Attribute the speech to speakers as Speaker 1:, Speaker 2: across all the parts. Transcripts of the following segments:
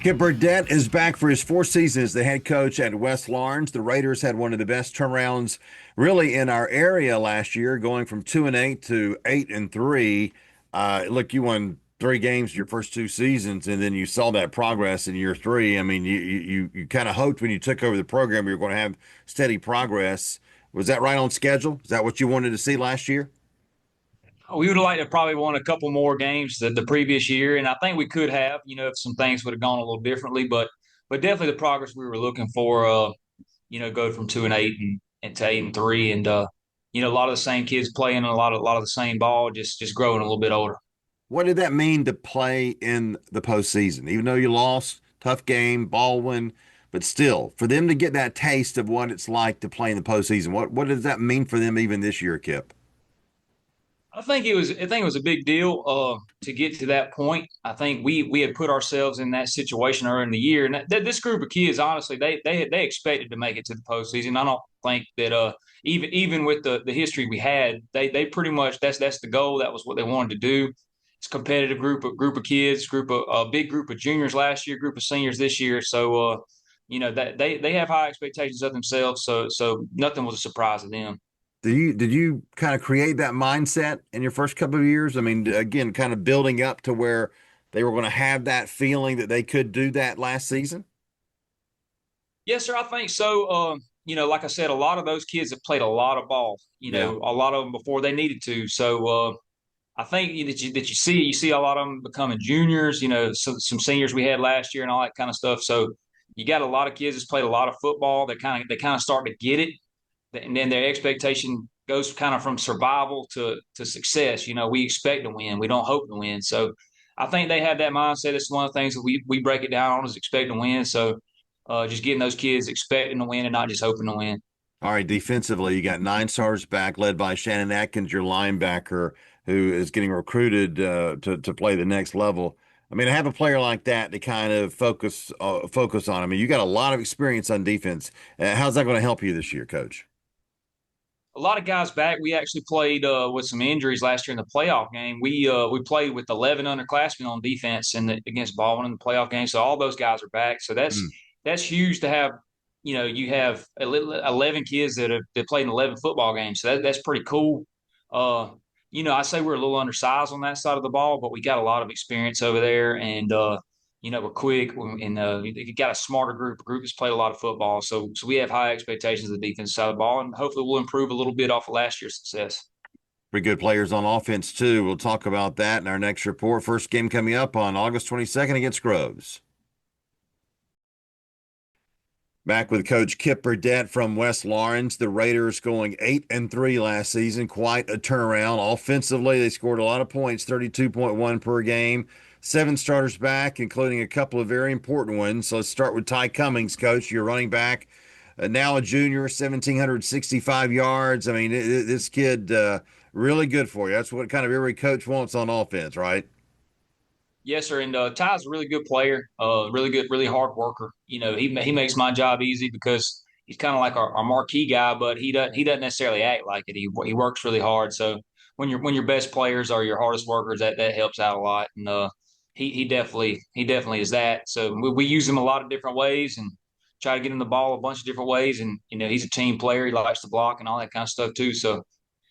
Speaker 1: Kip Burdette is back for his fourth season as the head coach at West Lawrence. The Raiders had one of the best turnarounds really in our area last year, going from 2-8 to 8-3. Look, you won three games your first two seasons, and then you saw that progress in year three. I mean, you kind of hoped when you took over the program you were going to have steady progress. Was that right on schedule? Is that what you wanted to see last year?
Speaker 2: We would have liked to probably won a couple more games the previous year, and I think we could have, if some things would have gone a little differently. But definitely the progress we were looking for, go from 2-8 and to 8-3, and a lot of the same kids playing a lot of the same ball, just growing a little bit older.
Speaker 1: What did that mean to play in the postseason? Even though you lost, tough game, Baldwin, but still, for them to get that taste of what it's like to play in the postseason, what does that mean for them even this year, Kip?
Speaker 2: I think it was a big deal to get to that point. I think we had put ourselves in that situation earlier in the year, and this group of kids, honestly, they expected to make it to the postseason. I don't think that even with the history we had, they pretty much that's the goal. That was what they wanted to do. It's a competitive group of kids, group of a big group of juniors last year, group of seniors this year. So that they have high expectations of themselves. So nothing was a surprise to them.
Speaker 1: Did you kind of create that mindset in your first couple of years? I mean, again, kind of building up to where they were going to have that feeling that they could do that last season?
Speaker 2: Yes, sir. I think so. Like I said, a lot of those kids have played a lot of ball.
Speaker 1: Yeah.
Speaker 2: A lot of them before they needed to. So I think that you see a lot of them becoming juniors. Some seniors we had last year and all that kind of stuff. So you got a lot of kids that's played a lot of football. They kind of start to get it, and then their expectation goes kind of from survival to success. We expect to win. We don't hope to win. So I think they have that mindset. It's one of the things that we break it down on is expect to win. So just getting those kids expecting to win and not just hoping to win.
Speaker 1: All right, defensively, you got nine stars back, led by Shannon Atkins, your linebacker, who is getting recruited to play the next level. I mean, to have a player like that to kind of focus on. I mean, you got a lot of experience on defense. How's that going to help you this year, Coach?
Speaker 2: A lot of guys back. We actually played with some injuries last year in the playoff game. We played with 11 underclassmen on defense against Baldwin in the playoff game. So all those guys are back. So that's
Speaker 1: Mm.
Speaker 2: that's huge to have. You have 11 kids that played in 11 football games. So that's pretty cool. Uh, I say we're a little undersized on that side of the ball, but we got a lot of experience over there, and we're quick, and you got a smarter group, a group that's played a lot of football. So we have high expectations of the defensive side of the ball, and hopefully we'll improve a little bit off of last year's success.
Speaker 1: Pretty good players on offense, too. We'll talk about that in our next report. First game coming up on August 22nd against Groves. Back with Coach Kip Burdette from West Lawrence. The Raiders going 8-3 last season. Quite a turnaround. Offensively, they scored a lot of points, 32.1 per game. Seven starters back, including a couple of very important ones. So let's start with Ty Cummings, Coach. Your running back, now a junior, 1,765 yards. I mean, this kid really good for you. That's what kind of every coach wants on offense, right?
Speaker 2: Yes, sir. And Ty's a really good player, really good, really hard worker. He makes my job easy because he's kind of like our marquee guy, but he doesn't necessarily act like it. He works really hard. So when your best players are your hardest workers, that helps out a lot. And he definitely is that. So we use him a lot of different ways and try to get him the ball a bunch of different ways. And he's a team player. He likes to block and all that kind of stuff too. So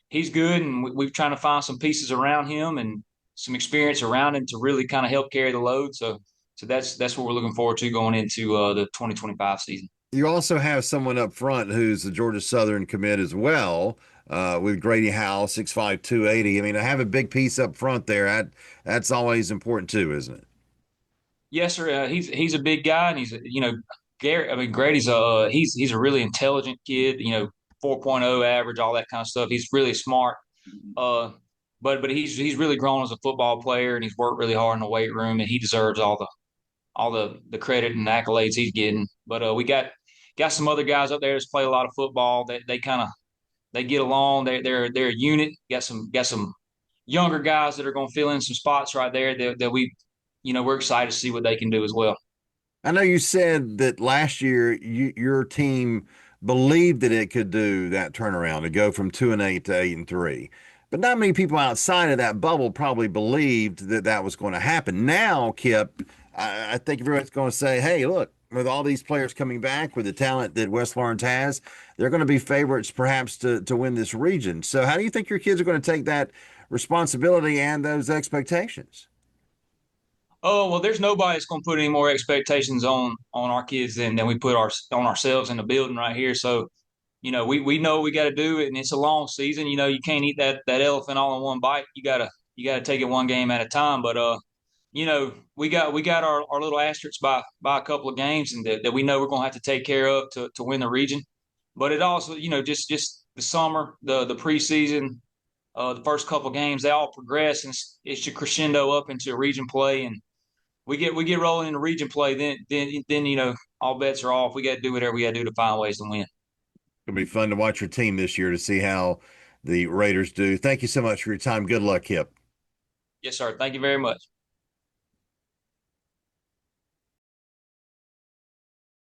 Speaker 2: he's good, and we're trying to find some pieces around him and some experience around him to really kind of help carry the load. So that's what we're looking forward to going into the 2025 season.
Speaker 1: You also have someone up front who's the Georgia Southern commit as well, with Grady Howe, 6'5", 280. I mean, I have a big piece up front there. That's always important too, isn't it?
Speaker 2: Yes, sir. He's a big guy, and Gary. I mean, Grady's he's a really intelligent kid. 4.0 average, all that kind of stuff. He's really smart. Uh, but he's really grown as a football player, and he's worked really hard in the weight room, and he deserves all the credit and accolades he's getting. But we got some other guys up there that play a lot of football. They kind of they get along. They're a unit. Got some younger guys that are going to fill in some spots right there that we're excited to see what they can do as well.
Speaker 1: I know you said that last year your team believed that it could do that turnaround to go from 2-8 to 8-3. But not many people outside of that bubble probably believed that that was going to happen. Now, Kip, I think everyone's going to say, hey, look, with all these players coming back, with the talent that West Lawrence has, they're going to be favorites perhaps to win this region. So, how do you think your kids are going to take that responsibility and those expectations?
Speaker 2: Oh well, there's nobody that's going to put any more expectations on our kids than we put our on ourselves in the building right here. So we know we got to do it, and it's a long season. You can't eat that elephant all in one bite. You gotta take it one game at a time. But we got our little asterisks by a couple of games, and that we know we're gonna have to take care of to win the region. But it also, just the summer, the preseason, the first couple of games, they all progress, and it should crescendo up into a region play, and we get rolling into region play. Then all bets are off. We got to do whatever we got to do to find ways to win.
Speaker 1: It'll be fun to watch your team this year to see how the Raiders do. Thank you so much for your time. Good luck, Kip.
Speaker 2: Yes, sir. Thank you very much.